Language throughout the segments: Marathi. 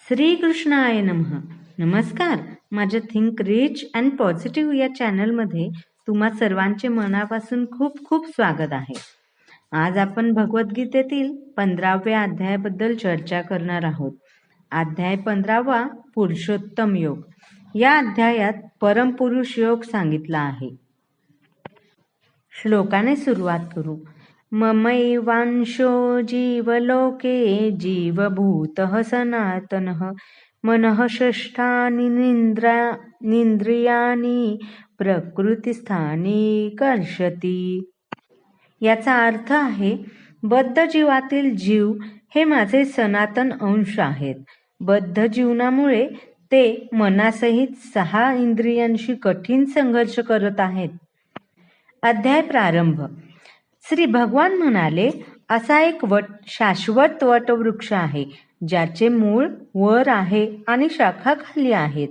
श्रीकृष्णाय नमः. नमस्कार. माझ्या थिंक रिच अँड पॉझिटिव्ह या चॅनलमध्ये तुम्हा सर्वांचे मनापासून खूप खूप स्वागत आहे. आज आपण भगवद्गीतेतील 15व्या अध्यायाबद्दल चर्चा करणार आहोत. अध्याय 15वा पुरुषोत्तम योग. या अध्यायात परमपुरुष योग सांगितला आहे. श्लोकाने सुरुवात करू. ममैवांशो जीवलोके जीवभूतः सनातनः मनः षष्ठानि निंद्रियाणि प्रकृतिस्थानी कर्षति. याचा अर्थ आहे, बद्ध जीवातील जीव हे माझे सनातन अंश आहेत. बद्ध जीवनामुळे ते मनासहित 6 इंद्रियांशी कठीण संघर्ष करत आहेत. अध्याय प्रारंभ. श्री भगवान म्हणाले, असा एक शाश्वत वटवृक्ष आहे, ज्याचे मूळ वर आहे आणि शाखा खाली आहेत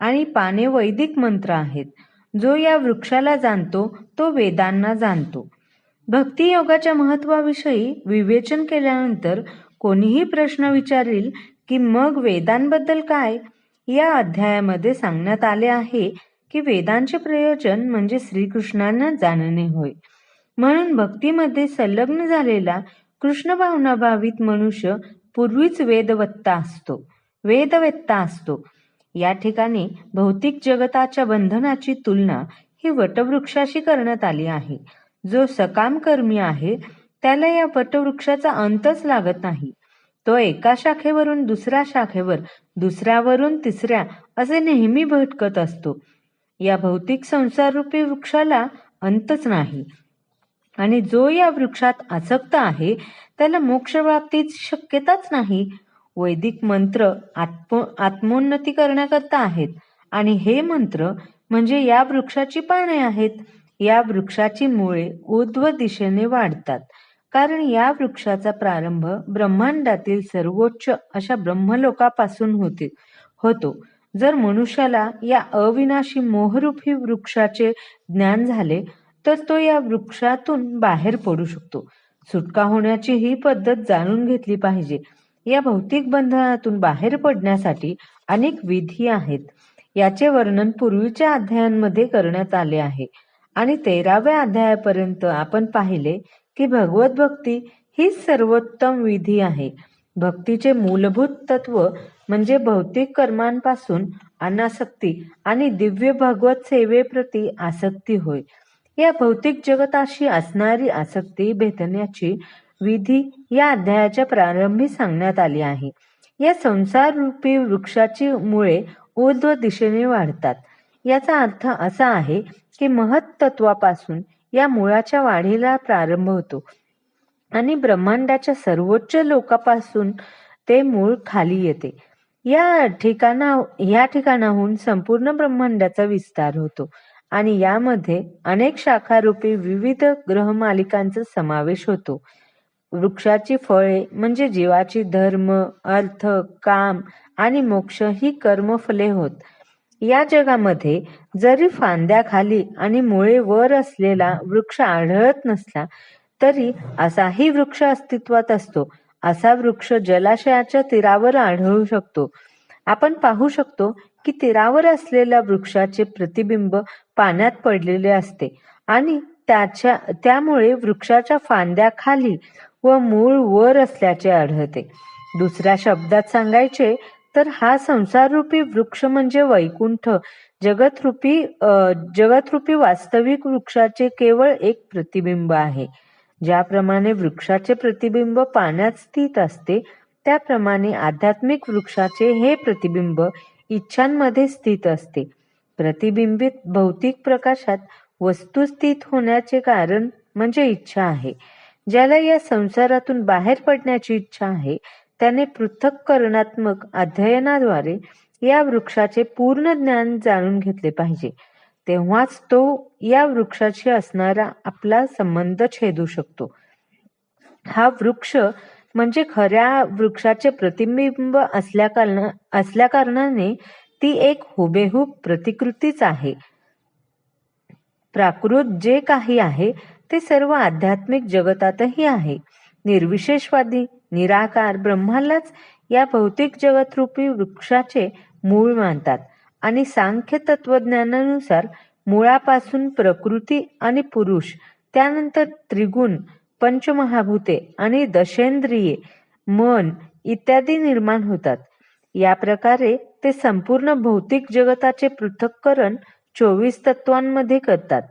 आणि पाने वैदिक मंत्र आहेत. जो या वृक्षाला जाणतो तो वेदांना जाणतो. भक्ती योगाच्या महत्वाविषयी विवेचन केल्यानंतर कोणीही प्रश्न विचारेल की मग वेदांबद्दल काय? या अध्यायामध्ये सांगण्यात आले आहे की वेदांचे प्रयोजन म्हणजे श्रीकृष्णांना जाणणे होय. म्हणून भक्तीमध्ये संलग्न झालेला कृष्ण भावनाभावित मनुष्य पूर्वीच वेदवेत्ता असतो. या ठिकाणी भौतिक जगताच्या बंधनाची तुलना ही वटवृक्षाशी करण्यात आली आहे. जो सकाम कर्मी आहे त्याला या वटवृक्षाचा अंतच लागत नाही. तो एका शाखेवरून दुसऱ्या शाखेवर, दुसऱ्यावरून तिसऱ्या असे नेहमी भटकत असतो. या भौतिक संसाररूपी वृक्षाला अंतच नाही आणि जो या वृक्षात आसक्त आहे त्याला मोक्षप्राप्तीची शक्यताच नाही. वैदिक मंत्र आत्मोन्नती करण्याकरता आहेत आणि हे मंत्र म्हणजे या वृक्षाची पाने आहेत. या वृक्षाची मुळे ऊर्ध्व दिशेने वाढतात, कारण या वृक्षाचा प्रारंभ ब्रह्मांडातील सर्वोच्च अशा ब्रह्मलोकापासून होतो. जर मनुष्याला या अविनाशी मोहरूपी वृक्षाचे ज्ञान झाले तर तो या वृक्षातून बाहेर पडू शकतो. सुटका होण्याची ही पद्धत जाणून घेतली पाहिजे. या भौतिक बंधनातून बाहेर पडण्यासाठी अनेक विधी आहेत. याचे वर्णन पूर्वीच्या अध्यायांमध्ये करण्यात आले आहे आणि 13व्या अध्यायापर्यंत आपण पाहिले की भगवत भक्ती हीच सर्वोत्तम विधी आहे. भक्तीचे मूलभूत तत्व म्हणजे भौतिक कर्मांपासून अनासक्ती आणि दिव्य भगवत सेवेप्रती आसक्ती होय. या भौतिक जगताशी असणारी आसक्ती भेदण्याची विधी या अध्यायाच्या प्रारंभी सांगण्यात आली आहे. या संसार रूपी वृक्षाची मुळे ऊर्ध्व दिशेने वाढतात. याचा अर्थ असा आहे की महत्त्वापासून या मुळाच्या वाढीला प्रारंभ होतो आणि ब्रह्मांडाच्या सर्वोच्च लोकापासून ते मूळ खाली येते. या ठिकाणाहून संपूर्ण ब्रह्मांडाचा विस्तार होतो आणि यामध्ये अनेक शाखारूपी विविध ग्रहमालिकांचा समावेश होतो. वृक्षाची फळे म्हणजे जीवाची धर्म, अर्थ, काम आणि मोक्ष ही कर्मफले होत. या जगामध्ये जरी फांद्या खाली आणि मुळे वर असलेला वृक्ष आढळत नसला तरी असाही वृक्ष अस्तित्वात असतो. असा वृक्ष जलाशयाच्या तीरावर आढळू शकतो. आपण पाहू शकतो की तीरावर असलेल्या वृक्षाचे प्रतिबिंब पाण्यात पडलेले असते आणि त्यामुळे वृक्षाच्या फांद्या खाली व मूळ वर असल्याचे आढळते. दुसऱ्या शब्दात सांगायचे तर हा संसाररूपी वृक्ष म्हणजे वैकुंठ जगतरूपी वास्तविक वृक्षाचे केवळ एक प्रतिबिंब आहे. ज्याप्रमाणे वृक्षाचे प्रतिबिंब पाण्यात स्थित असते त्याप्रमाणे आध्यात्मिक वृक्षाचे हे प्रतिबिंब इच्छांमध्ये स्थित असते. प्रतिबिंबित भौतिक प्रकाशात वस्तू स्थित होण्याचे कारण म्हणजे इच्छा आहे. ज्याला या संसारातून बाहेर पडण्याची इच्छा आहे त्याने पृथक्करणात्मक अध्ययनाद्वारे या वृक्षाचे पूर्ण ज्ञान जाणून घेतले पाहिजे. तेव्हाच तो या वृक्षाशी असणारा आपला संबंध छेदू शकतो. हा वृक्ष म्हणजे खऱ्या वृक्षाचे प्रतिबिंब असल्याकारणाने ती एक हुबेहूब प्रतिकृतीच आहे. प्राकृत जे काही आहे ते सर्व आध्यात्मिक जगतातही आहे. निर्विशेषवादी निराकार ब्रह्मालाच या भौतिक जगतरूपी वृक्षाचे मूळ मानतात आणि सांख्य तत्वज्ञानानुसार मुळापासून प्रकृती आणि पुरुष, त्यानंतर त्रिगुण, पंचमहाभूते आणि दशेंद्रिये, मन इत्यादी निर्माण होतात. या प्रकारे ते संपूर्ण भौतिक जगताचे पृथक्करण 24 तत्वांमध्ये करतात.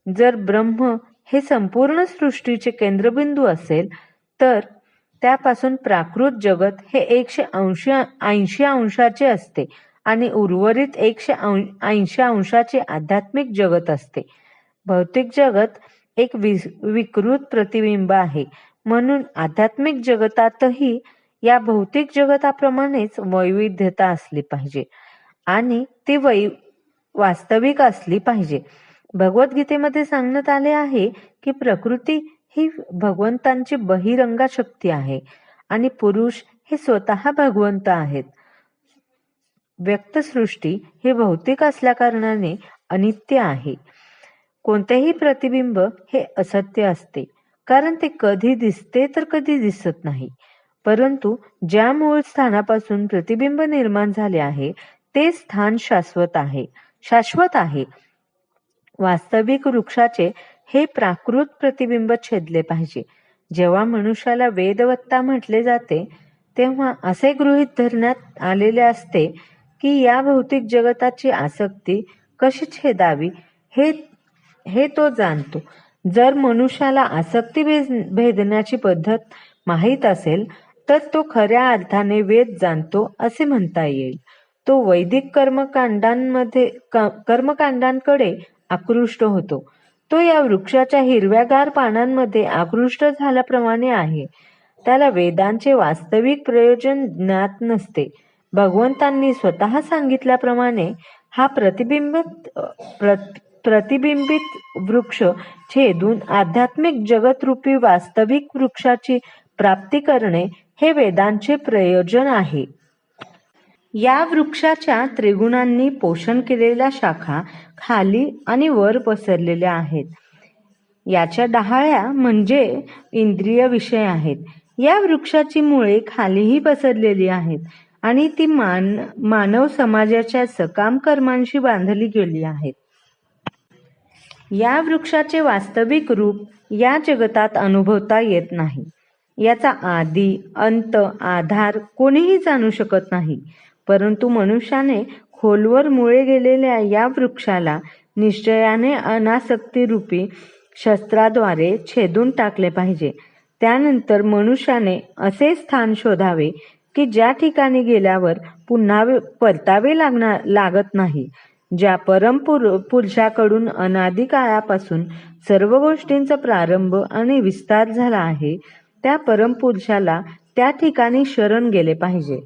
जर ब्रह्म हे संपूर्ण सृष्टीचे केंद्रबिंदू असेल तर त्यापासून प्राकृत जगत हे 180 अंशाचे असते आणि उर्वरित 180 अंशाचे आध्यात्मिक जगत असते. भौतिक जगत एक विकृत प्रतिबिंब आहे, म्हणून आध्यात्मिक जगतातही या भौतिक जगताप्रमाणेच वैविध्यता असली पाहिजे आणि ती वास्तविक असली पाहिजे. भगवद्गीतेमध्ये सांगण्यात आले आहे की प्रकृती ही भगवंतांची बहिरंगा शक्ती आहे आणि पुरुष हे स्वतः भगवंत आहेत. व्यक्तसृष्टी हे भौतिक असल्या कारणाने अनित्य आहे. कोणतेही प्रतिबिंब हे असत्य असते, कारण ते कधी दिसते तर कधी दिसत नाही. परंतु ज्या मूळ स्थानापासून प्रतिबिंब निर्माण झाले आहे ते स्थान शाश्वत आहे. वास्तविक वृक्षाचे हे प्राकृत प्रतिबिंब छेदले पाहिजे. जेव्हा मनुष्याला वेदवत्ता म्हटले जाते तेव्हा असे गृहीत धरण्यात आलेले असते की या भौतिक जगताची आसक्ती कशी छेदावी हे तो जाणतो. जर मनुष्याला आसक्ती भेदण्याची पद्धत माहीत असेल तर तो खऱ्या अर्थाने वेद जाणतो असे म्हणता येईल. तो वैदिक कर्मकांडांकडे आकृष्ट होतो. तो या वृक्षाच्या हिरव्यागार पानांमध्ये आकृष्ट झाल्याप्रमाणे आहे. त्याला वेदांचे वास्तविक प्रयोजन ज्ञात नसते. भगवंतांनी स्वतः सांगितल्याप्रमाणे हा प्रतिबिंबित वृक्ष छेदून आध्यात्मिक जगतरूपी वास्तविक वृक्षाची प्राप्ती करणे हे वेदांचे प्रयोजन आहे. या वृक्षाच्या त्रिगुणांनी पोषण केलेल्या शाखा खाली आणि वर पसरलेल्या आहेत. याच्या डहाळ्या म्हणजे इंद्रिय विषय आहेत. या वृक्षाची मुळे खालीही पसरलेली आहेत आणि ती मानव समाजाच्या सकाम कर्मांशी बांधली गेली आहेत. या वृक्षाचे वास्तविक रूप या जगतात अनुभवता येत नाही. याचा आदी अंत आधार कोणीही जाणू शकत नाही. परंतु मनुष्याने खोलवर मुळे गेलेल्या या वृक्षाला निश्चयाने अनासक्ती रूपी शस्त्राद्वारे छेदून टाकले पाहिजे. त्यानंतर मनुष्याने असे स्थान शोधावे की ज्या ठिकाणी गेल्यावर पुन्हा परतावे लागत नाही. ज्या परमपुरुषाकडून अनादी काळापासून सर्व गोष्टींचा प्रारंभ आणि विस्तार झाला आहे त्या परमपुरुषाला त्या ठिकाणी शरण गेले पाहिजे.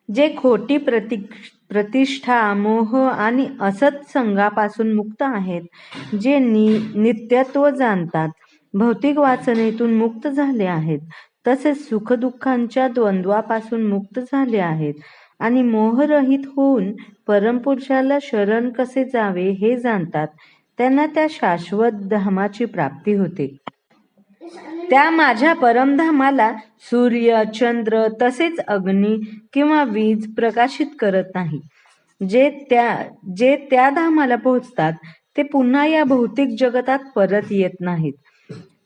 जे खोटी प्रतिष्ठा, मोह आणि असत संगापासून मुक्त आहेत, जे नित्यत्व जाणतात, भौतिक वासनेतून मुक्त झाले आहेत, तसेच सुखदुःखांच्या द्वंद्वापासून मुक्त झाले आहेत आणि मोहरहित होऊन परमपुरुषाला शरण कसे जावे हे जाणतात, त्यांना त्या शाश्वत धामाची प्राप्ती होते. त्या माझ्या परमधामाला सूर्य, चंद्र तसेच अग्नी किंवा वीज प्रकाशित करत नाही. जे त्या धामाला पोहोचतात ते पुन्हा या भौतिक जगतात परत येत नाहीत.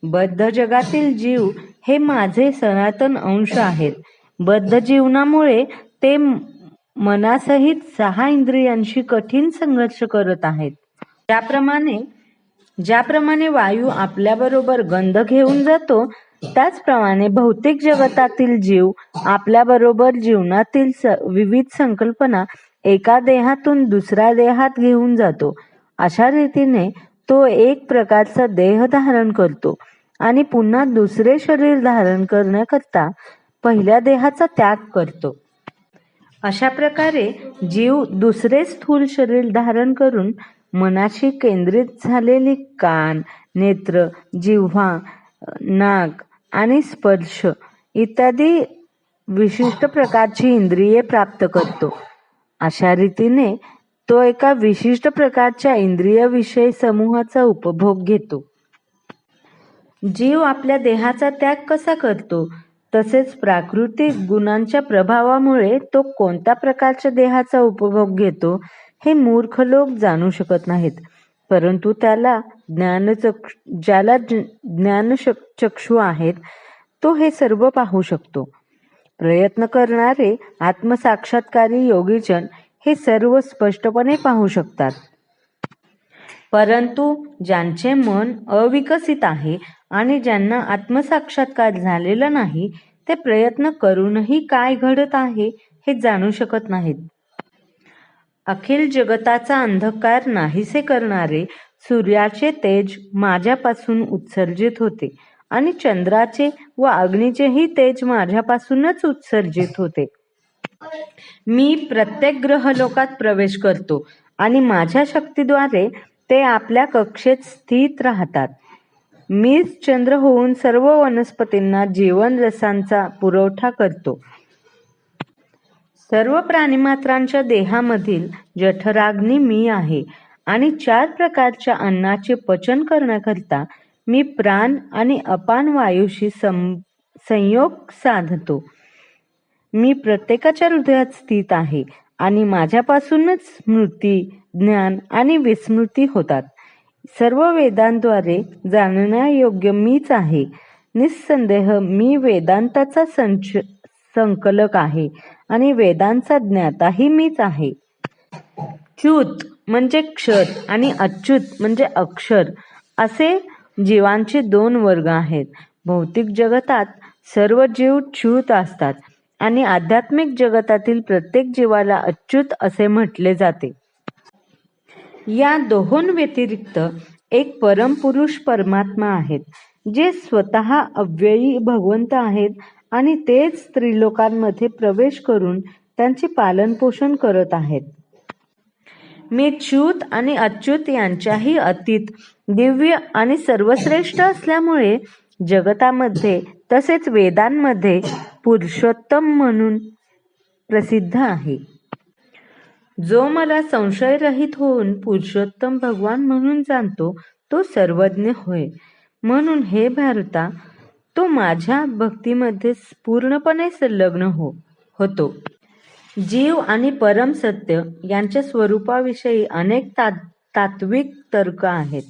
बद्ध जगातील जीव हे माझे सनातन अंश आहेत. बद्ध जीवनामुळे ते मनासहित 6 इंद्रियांशी कठीण संघर्ष करत आहेत. ज्याप्रमाणे वायू आपल्याबरोबर गंध घेऊन जातो, त्याचप्रमाणे भौतिक जगतातील जीव आपल्याबरोबर जीवनातील विविध संकल्पना एका देहातून दुसऱ्या देहात घेऊन जातो. अशा रीतीने तो एक प्रकारचा देह धारण करतो आणि पुन्हा दुसरे शरीर धारण करण्याकरता पहिल्या देहाचा त्याग करतो. अशा प्रकारे जीव दुसरे स्थूल शरीर धारण करून मनाशी केंद्रित झालेली कान, नेत्र, जिव्हा, नाक आणि स्पर्श इत्यादी विशिष्ट प्रकारची इंद्रिये प्राप्त करतो. अशा रीतीने तो एका विशिष्ट प्रकारच्या इंद्रिय विषय समूहाचा उपभोग घेतो. जीव आपल्या देहाचा त्याग कसा करतो तसेच प्राकृतिक गुणांच्या प्रभावामुळे तो कोणत्या प्रकारच्या देहाचा उपभोग घेतो हे मूर्ख लोक जाणू शकत नाहीत. परंतु ज्याला ज्ञानचक्षु आहेत तो हे सर्व पाहू शकतो. प्रयत्न करणारे आत्मसाक्षात्कारी योगीजन हे सर्व स्पष्टपणे पाहू शकतात. परंतु ज्यांचे मन अविकसित आहे आणि ज्यांना आत्मसाक्षात्कार झालेला नाही ते प्रयत्न करूनही काय घडत आहे हे जाणू शकत नाहीत. अखिल जगताचा अंधकार नाहीसे करणारे सूर्याचे तेज माझ्यापासून उत्सर्जित होते आणि चंद्राचे व अग्नीचेही तेज माझ्यापासूनच उत्सर्जित होते. मी प्रत्येक ग्रहलोकात प्रवेश करतो आणि माझ्या शक्तीद्वारे ते आपल्या कक्षेत स्थित राहतात. मीच चंद्र होऊन सर्व वनस्पतींना जीवन रसांचा पुरवठा करतो. सर्व प्राणीमात्रांच्या देहामधील जठराग्नी मी आहे आणि 4 प्रकारच्या अन्नाचे पचन करण्याकरिता मी प्राण आणि अपान वायूशी संयोग साधतो. मी प्रत्येकाच्या हृदयात स्थित आहे आणि माझ्यापासूनच स्मृती, ज्ञान आणि विस्मृती होतात. सर्व वेदांद्वारे जाणण्यायोग्य मीच आहे. निस्संदेह मी वेदांताचा संकलक आहे आणि वेदांचा ज्ञाताही मीच आहे. च्युत म्हणजे क्षर आणि अच्युत म्हणजे अक्षर असे जीवांचे 2 वर्ग आहेत. भौतिक जगतात सर्व जीव च्युत असतात आणि आध्यात्मिक जगतातील प्रत्येक जीवाला अच्युत असे म्हटले जाते. या 2 व्यतिरिक्त एक परमपुरुष परमात्मा आहेत जे स्वतः अव्ययी भगवंत आहेत आणि तेच त्रिलोकांमध्ये प्रवेश करून त्यांचे पालनपोषण करत आहेत. मी च्युत आणि अच्युत यांच्याही अतीत, दिव्य आणि सर्वश्रेष्ठ असल्यामुळे जगतामध्ये तसेच वेदांमध्ये पुरुषोत्तम म्हणून प्रसिद्ध आहे. जो मला संशयरहित होऊन पुरुषोत्तम भगवान म्हणून जाणतो तो सर्वज्ञ होय. म्हणून हे भारता, तो माझ्या भक्तीमध्ये पूर्णपणे संलग्न होतो. जीव आणि परम सत्य यांच्या स्वरूपाविषयी अनेक तात्विक तर्क आहेत.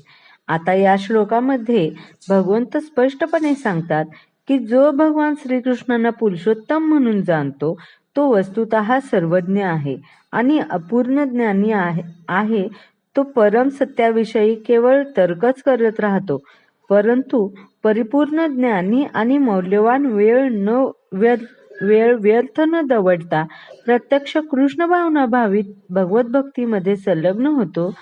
आता या श्लोकामध्ये भगवंत स्पष्टपणे सांगतात की जो भगवान श्रीकृष्णांना पुरुषोत्तम म्हणून जाणतो तो वस्तुतः सर्वज्ञ आहे आणि अपूर्ण ज्ञानी आहे. तो परम सत्याविषयी केवळ तर्कच करत राहतो, परंतु परिपूर्ण ज्ञानी आणि मौल्यवान वेळ व्यर्थ न दवडता प्रत्यक्ष कृष्ण भावना भावित भगवत भक्तीमध्ये संलग्न होतो.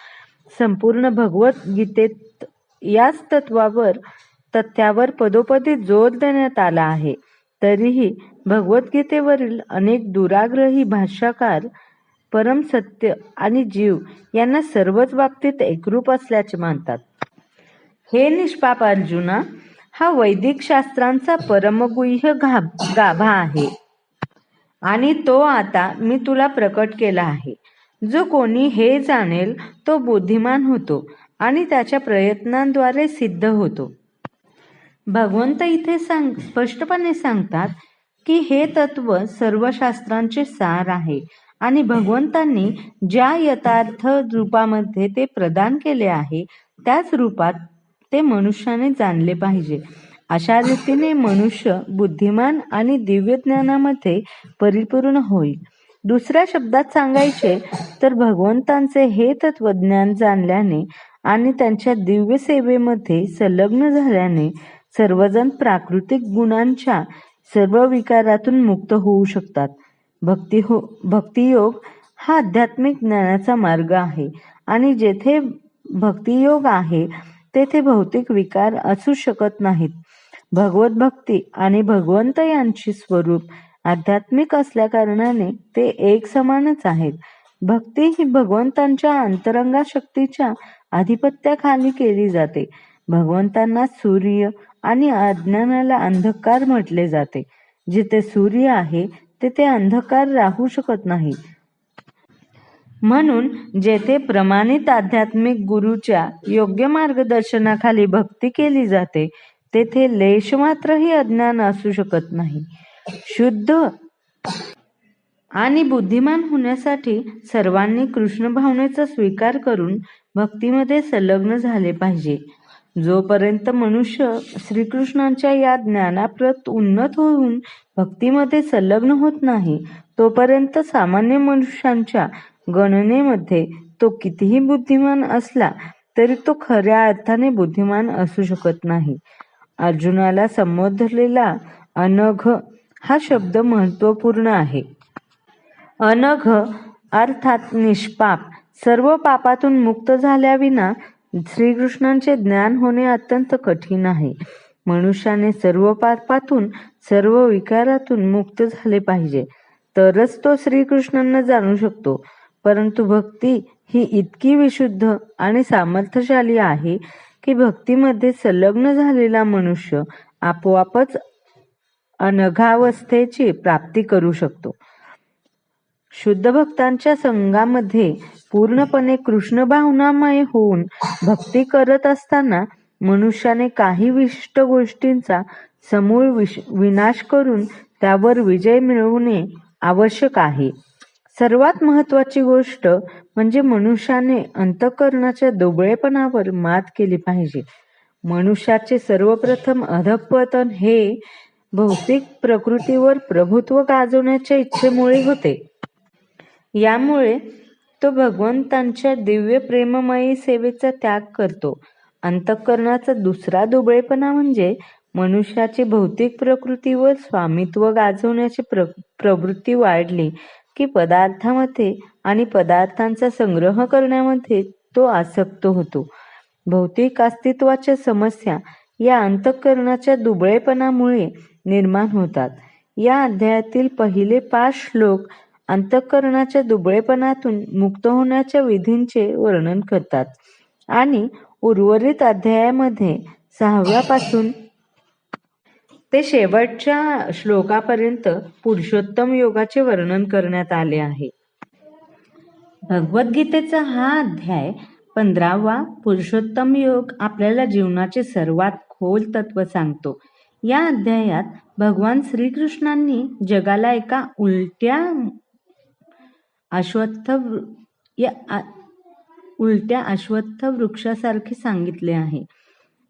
संपूर्ण भगवद्गीतेत याच तथ्यावर पदोपदी जोर देण्यात आला आहे. तरीही भगवद्गीतेवरील अनेक दुराग्रही भाष्यकार परम सत्य आणि जीव यांना सर्वच बाबतीत एकरूप असल्याचे मानतात. हे निष्पाप अर्जुना, हा वैदिक शास्त्रांचा परमगुह्य गाभा आहे आणि तो आता मी तुला प्रकट केला आहे. जो कोणी हे जाणेल तो बुद्धिमान होतो आणि त्याच्या प्रयत्नांद्वारे सिद्ध होतो. भगवंत इथे स्पष्टपणे सांगतात की हे तत्व सर्व शास्त्रांचे सार आहे आणि भगवंतांनी ज्या यथार्थ रूपामध्ये ते प्रदान केले आहे त्याच रूपात ते मनुष्याने जाणले पाहिजे. अशा रीतीने मनुष्य बुद्धिमान आणि दिव्य ज्ञानामध्ये परिपूर्ण होईल. दुसऱ्या शब्दात सांगायचे तर भगवंतांचे हे तत्वज्ञान जाणल्याने आणि त्यांच्या दिव्य सेवेमध्ये संलग्न झाल्याने सर्वजण प्राकृतिक गुणांच्या सर्व विकारातून मुक्त होऊ शकतात. भक्तियोग हा आध्यात्मिक ज्ञानाचा मार्ग आहे आणि जेथे भक्तियोग आहे तेथे भौतिक विकार असू शकत नाहीत. भगवत भक्ती आणि भगवंत यांची स्वरूप आध्यात्मिक असल्याकारणाने ते एक समानच आहेत. भक्ती ही भगवंतांच्या अंतरंगा शक्तीच्या आधिपत्याखाली केली जाते. भगवंतांना सूर्य आणि अज्ञानाला अंधकार म्हटले जाते. जिथे सूर्य आहे तेथे अंधकार राहू शकत नाही. म्हणून जेथे प्रमाणित आध्यात्मिक गुरूच्या योग्य मार्गदर्शनाखाली भक्ती केली जाते तेथे लेश मात्रही अज्ञान असू शकत नाही. शुद्ध आणि बुद्धिमान होण्यासाठी सर्वांनी कृष्ण भावनेचा स्वीकार करून भक्तीमध्ये संलग्न झाले पाहिजे. जोपर्यंत मनुष्य श्रीकृष्णांच्या या ज्ञानाप्रत उन्नत होऊन भक्तीमध्ये संलग्न होत नाही, तोपर्यंत सामान्य मनुष्यांच्या गणनेमध्ये तो कितीही बुद्धिमान असला तरी तो खऱ्या अर्थाने बुद्धिमान असू शकत नाही. अर्जुनाला संबोधलेला अनघ हा शब्द महत्वपूर्ण आहे. अनघ अर्थात निष्पाप. सर्व पापातून मुक्त झाल्याविना श्रीकृष्णांचे ज्ञान होणे अत्यंत कठीण आहे. मनुष्याने सर्व पापातून, सर्व विकारातून मुक्त झाले पाहिजे, तरच तो श्रीकृष्णांना जाणू शकतो. परंतु भक्ती ही इतकी विशुद्ध आणि सामर्थ्यशाली आहे की भक्तीमध्ये संलग्न झालेला मनुष्य आपोआपच अनघावस्थेची प्राप्ती करू शकतो. शुद्ध भक्तांच्या संघामध्ये पूर्णपणे कृष्ण भावनामय होऊन भक्ती करत असताना मनुष्याने काही विशिष्ट गोष्टींचा समूळ विनाश करून त्यावर विजय मिळवणे आवश्यक आहे. सर्वात महत्वाची गोष्ट म्हणजे मनुष्याने अंतःकरणाच्या दुबळेपणावर मात केली पाहिजे. मनुष्याचे सर्वप्रथम अधःपतन हे भौतिक प्रकृतीवर प्रभुत्व गाजवण्याच्या इच्छेमुळे होते. यामुळे तो भगवंतांच्या दिव्य प्रेममयी सेवेचा त्याग करतो. अंतःकरणाचा दुसरा दुबळेपणा म्हणजे मनुष्याची भौतिक प्रकृतीवर स्वामित्व गाजवण्याची प्रवृत्ती वाढली की पदार्थामध्ये आणि पदार्थांचा संग्रह करण्यामध्ये तो आसक्त होतो. भौतिक अस्तित्वाच्या समस्या या अंतःकरणाच्या दुबळेपणामुळे निर्माण होतात. या अध्यायातील पहिले 5 श्लोक अंतःकरणाच्या दुबळेपणातून मुक्त होण्याच्या विधींचे वर्णन करतात आणि उर्वरित अध्यायामध्ये 6व्या पासून ते शेवटच्या श्लोकापर्यंत पुरुषोत्तम योगाचे वर्णन करण्यात आले आहे. भगवद्गीतेचा हा अध्याय 15वा पुरुषोत्तम योग आपल्याला जीवनाचे सर्वात खोल तत्व सांगतो. या अध्यायात भगवान श्रीकृष्णांनी जगाला एका उलट्या अश्वत्थ वृक्षासारखे सांगितले आहे,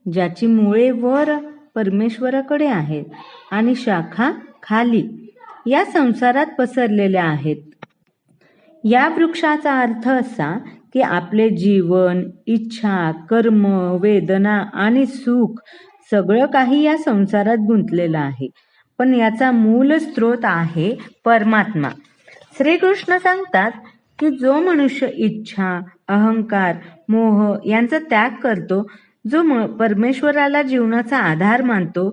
ज्याची मुळे वर परमेश्वराकडे आहेत आणि शाखा खाली या संसारात पसरलेल्या आहेत. या वृक्षाचा अर्थ असा की आपले जीवन, इच्छा, कर्म, वेदना आणि सुख सगळं काही या संसारात गुंतलेलं आहे, पण याचा मूल स्रोत आहे परमात्मा. श्रीकृष्ण सांगतात की जो मनुष्य इच्छा, अहंकार, मोह यांचा त्याग करतो, जो परमेश्वराला जीवनाचा आधार मानतो,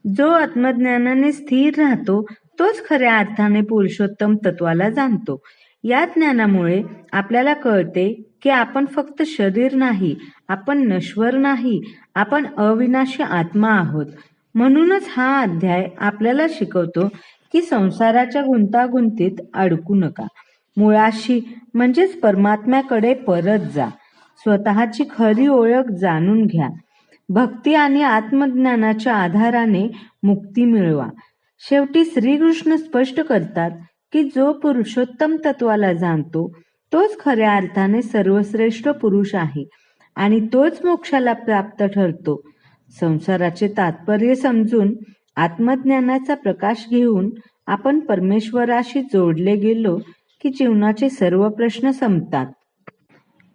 जो आत्मज्ञानाने स्थिर राहतो, तोच खऱ्या अर्थाने पुरुषोत्तम तत्वाला जाणतो. या ज्ञानामुळे आपल्याला कळते की आपण फक्त शरीर नाही, आपण नश्वर नाही, आपण अविनाशी आत्मा आहोत. म्हणूनच हा अध्याय आपल्याला शिकवतो की संसाराच्या गुंतागुंतीत अडकू नका. मुळाशी म्हणजेच परमात्म्याकडे परत जा. स्वतःची खरी ओळख जाणून घ्या. भक्ती आणि आत्मज्ञानाच्या आधाराने मुक्ती मिळवा. शेवटी श्रीकृष्ण स्पष्ट करतात की जो पुरुषोत्तम तत्वाला जाणतो तोच खऱ्या अर्थाने सर्वश्रेष्ठ पुरुष आहे आणि तोच मोक्षाला प्राप्त ठरतो. संसाराचे तात्पर्य समजून आत्मज्ञानाचा प्रकाश घेऊन आपण परमेश्वराशी जोडले गेलो की जीवनाचे सर्व प्रश्न संपतात.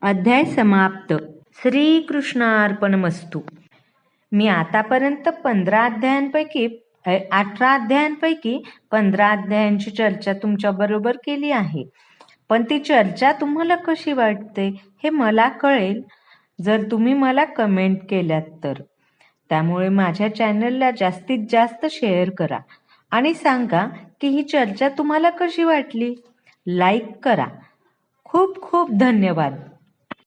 अध्याय समाप्त. श्रीकृष्णार्पणमस्तु. मी आतापर्यंत 18 अध्यायांपैकी 15 अध्यायांची चर्चा तुमच्या बरोबर केली आहे, पण ती चर्चा तुम्हाला कशी वाटते हे मला कळेल जर तुम्ही मला कमेंट केल्यात तर. त्यामुळे माझ्या चॅनलला जास्तीत जास्त शेअर करा आणि सांगा की ही चर्चा तुम्हाला कशी वाटली. लाईक करा. खूप खूप धन्यवाद.